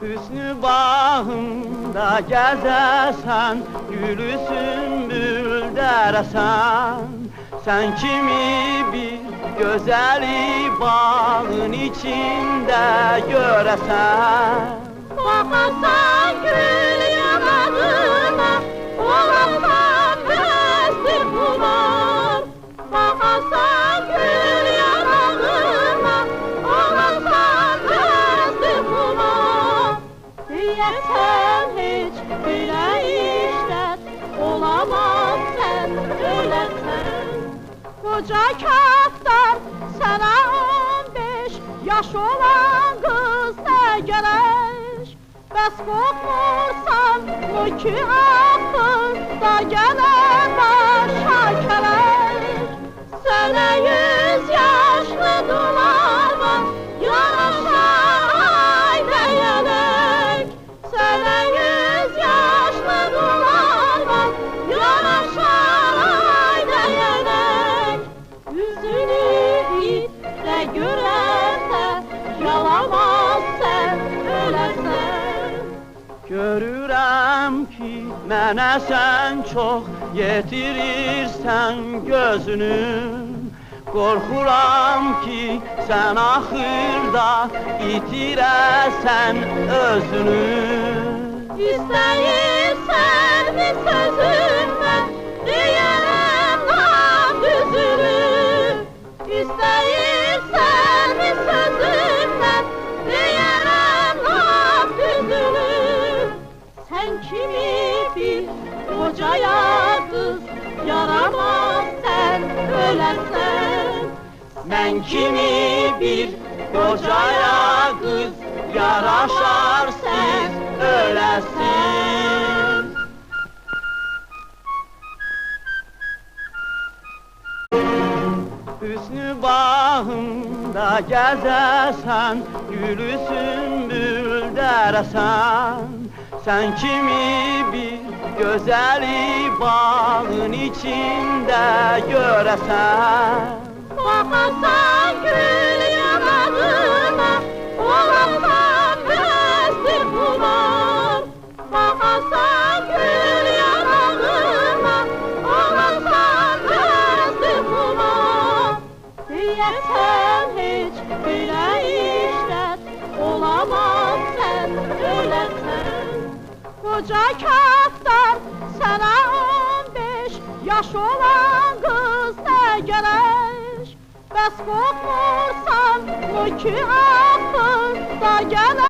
Hüsnü bağımda gəzəsən, gülü sümbül dərəsən. Sen kimi bir gözəli bağın içində görəsən. Baxasan gül yanağına, olasan bəsdir bular. Baxasan gül yanağına, olasan bəsdir bular. Deyəsən heç belə işlər olamaz, sən öləsən. Koca kaftar, sana 15 yaş olan kız ne gerek? Bəs qorxmursan mı ki hafız da gələr başa kələk? Sənə 100 yaşlı dolarma yanaşar ay dəyələk. Sənə 100 yaşlı dolarma yanaşar ay dəyələk. Üzünü itle görərsə, yalamaz sən öləsən. Görürəm ki, mənə sən çox yetirirsən gözünü. Qorxuram ki, sən axırda itirəsən özünü. İstəyirsən mi sözümdən, deyərəm laf düzünü. İstəyirsən mi sözümdən, deyərəm laf düzünü. Sən kimi bir qocaya qız yaramaz, sən öləsən. Mən kimi bir qocaya qız yaraşar, siz öləsin. Hüsnü bağımda gəzəsən, gülü sümbül dərəsən. Sen kimi bir gözəli bağın içində görəsən. Baxasan gül yanağına, olasan bəsdir bular. Baxasan gül yanağına, olasan bəsdir bular. Deyəsən heç belə işlər olamaz, sən öləsən. Koca kaftar, sana 15 yaş olan kız ne gerek? Bəs qorxmursan mı ki hafız da gələr?